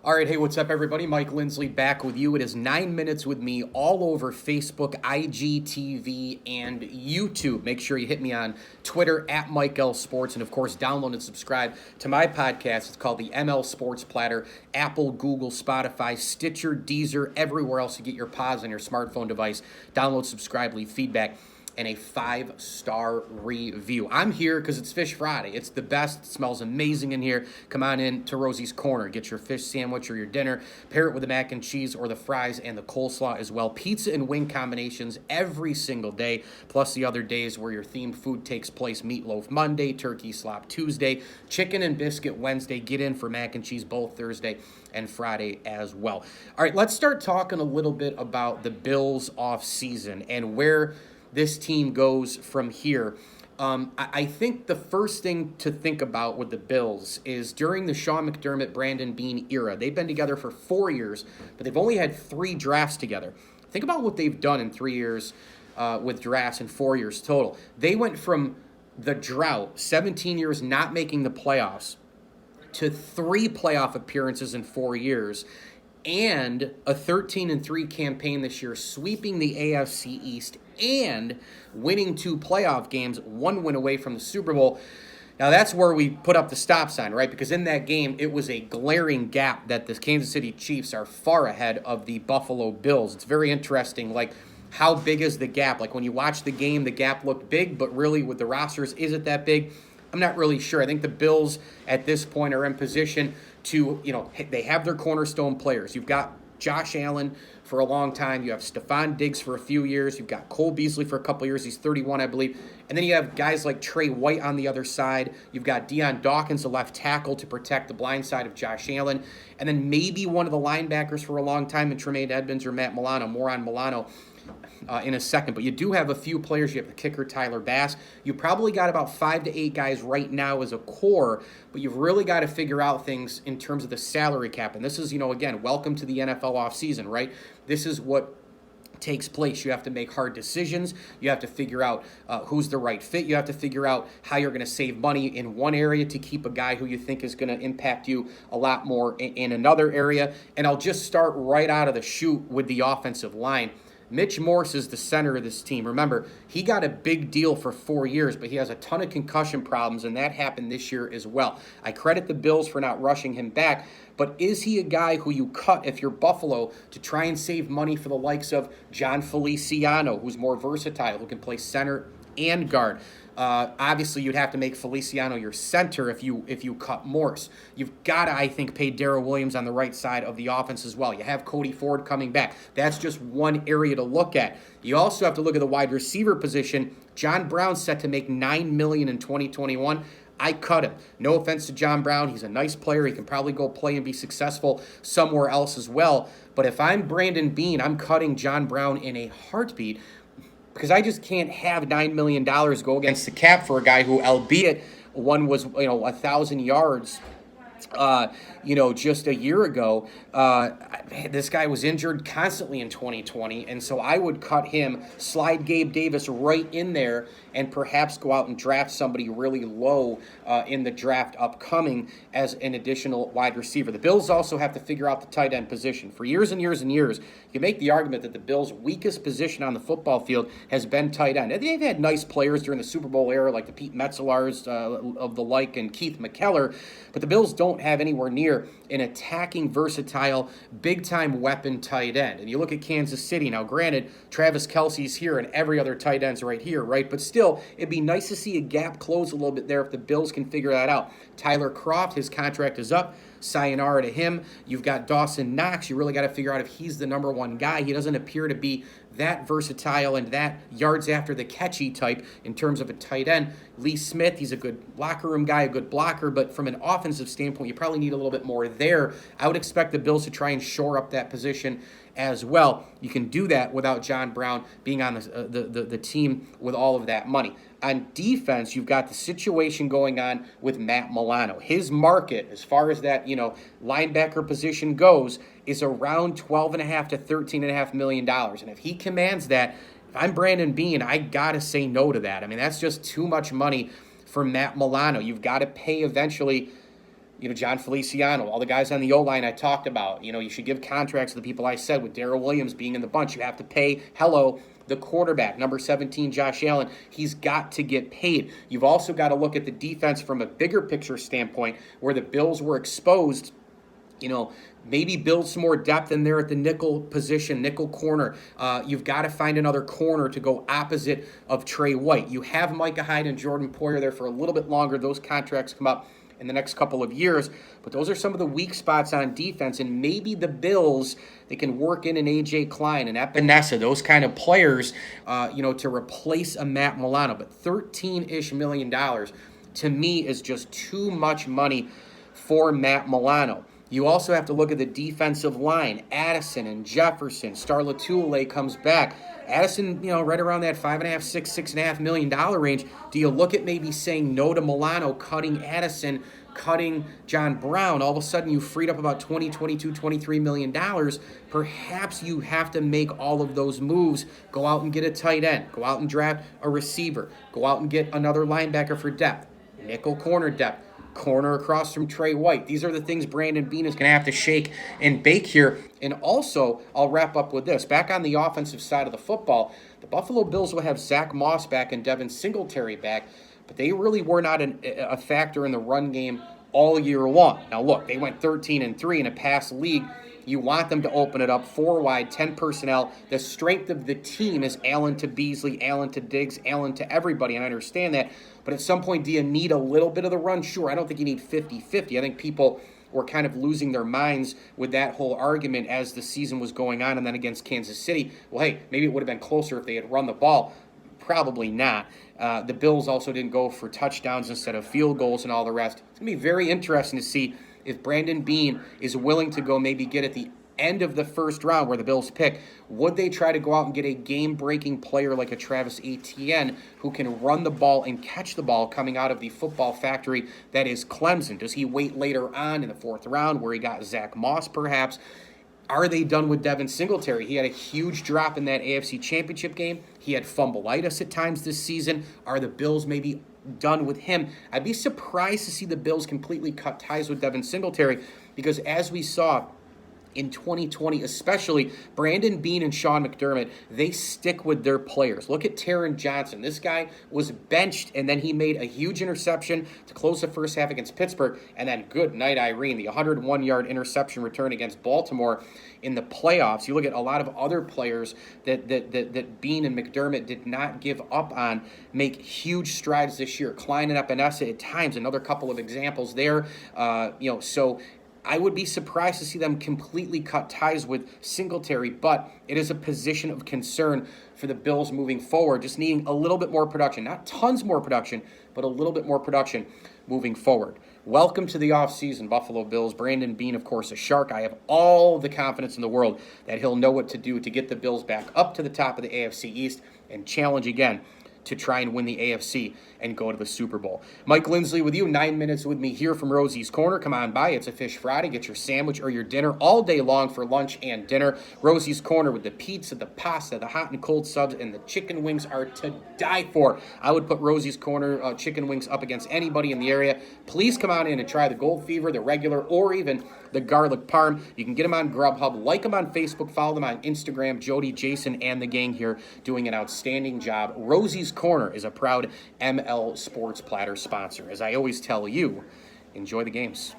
All right, hey, what's up, everybody? Mike Lindsley back with you. It is 9 minutes with me all over Facebook, IGTV, and YouTube. Make sure you hit me on Twitter at Mike L Sports, and of course, download and subscribe to my podcast. It's called the ML Sports Platter. Apple, Google, Spotify, Stitcher, Deezer, everywhere else you get your pods on your smartphone device. Download, subscribe, leave feedback, and a 5-star review. I'm here because it's Fish Friday. It's the best. It smells amazing in here. Come on in to Rosie's Corner. Get your fish sandwich or your dinner. Pair it with the mac and cheese or the fries and the coleslaw as well. Pizza and wing combinations every single day, plus the other days where your themed food takes place. Meatloaf Monday, turkey slop Tuesday, chicken and biscuit Wednesday. Get in for mac and cheese both Thursday and Friday as well. All right, let's start talking a little bit about the Bills offseason and where this team goes from here. I think the first thing to think about with the Bills is during the Sean McDermott, Brandon Beane era, they've been together for 4 years, but they've only had 3 drafts together. Think about what they've done in 3 years with drafts and 4 years total. They went from the drought, 17 years not making the playoffs, to 3 playoff appearances in 4 years, and a 13-3 campaign this year, sweeping the AFC East and winning 2 playoff games, 1 win away from the Super Bowl. Now, that's where we put up the stop sign, right? Because in that game, it was a glaring gap that the Kansas City Chiefs are far ahead of the Buffalo Bills. It's very interesting, like, how big is the gap? Like, when you watch the game, the gap looked big, but really with the rosters, is it that big? I'm not really sure. I think the Bills at this point are in position to, they have their cornerstone players. You've got Josh Allen for a long time. You have Stephon Diggs for a few years. You've got Cole Beasley for a couple years. He's 31, I believe. And then you have guys like Trey White on the other side. You've got Deion Dawkins, the left tackle, to protect the blind side of Josh Allen. And then maybe one of the linebackers for a long time in Tremaine Edmonds or Matt Milano. More on Milano in a second. But you do have a few players. You have the kicker, Tyler Bass. You probably got about 5 to 8 guys right now as a core, but you've really got to figure out things in terms of the salary cap. And this is, again, welcome to the NFL offseason, right? This is what takes place. You have to make hard decisions. You have to figure out who's the right fit. You have to figure out how you're going to save money in one area to keep a guy who you think is going to impact you a lot more in another area. And I'll just start right out of the chute with the offensive line. Mitch Morse is the center of this team. Remember, he got a big deal for 4 years, but he has a ton of concussion problems, and that happened this year as well. I credit the Bills for not rushing him back, but is he a guy who you cut if you're Buffalo to try and save money for the likes of John Feliciano, who's more versatile, who can play center and guard? Obviously, you'd have to make Feliciano your center if you cut Morse. You've got to, I think, pay Darrell Williams on the right side of the offense as well. You have Cody Ford coming back. That's just one area to look at. You also have to look at the wide receiver position. John Brown's set to make $9 million in 2021. I cut him. No offense to John Brown. He's a nice player. He can probably go play and be successful somewhere else as well. But if I'm Brandon Beane, I'm cutting John Brown in a heartbeat, because I just can't have $9 million go against the cap for a guy who, albeit one was, 1,000 yards, just a year ago. This guy was injured constantly in 2020, and so I would cut him, slide Gabe Davis right in there, and perhaps go out and draft somebody really low in the draft upcoming as an additional wide receiver. The Bills also have to figure out the tight end position. For years and years and years, you can make the argument that the Bills' weakest position on the football field has been tight end. They've had nice players during the Super Bowl era, like the Pete Metzlars of the like and Keith McKellar, but the Bills don't have anywhere near an attacking, versatile, big-time weapon tight end. And you look at Kansas City. Now, granted, Travis Kelce's here and every other tight end's right here, right? But still, it'd be nice to see a gap close a little bit there if the Bills can figure that out. Tyler Kroft, his contract is up. Sayonara to him. You've got Dawson Knox. You really got to figure out if he's the number one guy. He doesn't appear to be that versatile and that yards after the catchy type in terms of a tight end. Lee Smith, he's a good locker room guy, a good blocker, but from an offensive standpoint, you probably need a little bit more there. I would expect the Bills to try and shore up that position as well. You can do that without John Brown being on the team with all of that money. On defense, you've got the situation going on with Matt Milano. His market, as far as that, linebacker position goes, is around $12.5 to $13.5 million. And if he commands that, if I'm Brandon Beane, I got to say no to that. I mean, that's just too much money for Matt Milano. You've got to pay eventually John Feliciano, all the guys on the O-line I talked about. You should give contracts to the people I said, with Darrell Williams being in the bunch. You have to pay, the quarterback, number 17, Josh Allen. He's got to get paid. You've also got to look at the defense from a bigger picture standpoint, where the Bills were exposed. Maybe build some more depth in there at the nickel position, nickel corner. You've got to find another corner to go opposite of Trey White. You have Micah Hyde and Jordan Poyer there for a little bit longer. Those contracts come up in the next couple of years, but those are some of the weak spots on defense, and maybe the Bills, they can work in an A.J. Klein and Epinesa, those kind of players, to replace a Matt Milano. But $13-ish million, to me, is just too much money for Matt Milano. You also have to look at the defensive line. Addison and Jefferson. Star Latulippe comes back. Addison, right around that $5.5, $6.5 million range. Do you look at maybe saying no to Milano, cutting Addison, cutting John Brown? All of a sudden, you freed up about $20, $22, $23 million. Perhaps you have to make all of those moves. Go out and get a tight end. Go out and draft a receiver. Go out and get another linebacker for depth. Nickel corner depth. Corner across from Trey White. These are the things Brandon Beane is going to have to shake and bake here. And also, I'll wrap up with this. Back on the offensive side of the football, the Buffalo Bills will have Zach Moss back and Devin Singletary back, but they really were not a factor in the run game all year long. Now, look, they went 13-3 in a pass league. You want them to open it up 4 wide, 10 personnel. The strength of the team is Allen to Beasley, Allen to Diggs, Allen to everybody, and I understand that. But at some point, do you need a little bit of the run? Sure, I don't think you need 50-50. I think people were kind of losing their minds with that whole argument as the season was going on, and then against Kansas City. Well, hey, maybe it would have been closer if they had run the ball. Probably not. The Bills also didn't go for touchdowns instead of field goals and all the rest. It's going to be very interesting to see if Brandon Beane is willing to go maybe get at the end of the first round where the Bills pick. Would they try to go out and get a game-breaking player like a Travis Etienne who can run the ball and catch the ball coming out of the football factory that is Clemson? Does he wait later on in the fourth round where he got Zach Moss perhaps? Are they done with Devin Singletary? He had a huge drop in that AFC Championship game. He had fumbleitis at times this season. Are the Bills maybe done with him? I'd be surprised to see the Bills completely cut ties with Devin Singletary, because as we saw in 2020, especially, Brandon Beane and Sean McDermott, they stick with their players. Look at Taron Johnson. This guy was benched, and then he made a huge interception to close the first half against Pittsburgh, and then good night, Irene, the 101-yard interception return against Baltimore in the playoffs. You look at a lot of other players that Beane and McDermott did not give up on make huge strides this year. Klein and Epinesa at times, another couple of examples there. So I would be surprised to see them completely cut ties with Singletary, but it is a position of concern for the Bills moving forward, just needing a little bit more production. Not tons more production, but a little bit more production moving forward. Welcome to the offseason, Buffalo Bills. Brandon Beane, of course, a Shark. I have all the confidence in the world that he'll know what to do to get the Bills back up to the top of the AFC East and challenge again to try and win the AFC and go to the Super Bowl. Mike Lindsley with you, 9 minutes with me here from Rosie's Corner. Come on by. It's a Fish Friday. Get your sandwich or your dinner all day long for lunch and dinner. Rosie's Corner with the pizza, the pasta, the hot and cold subs, and the chicken wings are to die for. I would put Rosie's Corner chicken wings up against anybody in the area. Please come on in and try the Gold Fever, the regular, or even the garlic parm. You can get them on Grubhub. Like them on Facebook. Follow them on Instagram. Jody, Jason, and the gang here doing an outstanding job. Rosie's Corner is a proud ML Sports Platter sponsor. As I always tell you, enjoy the games.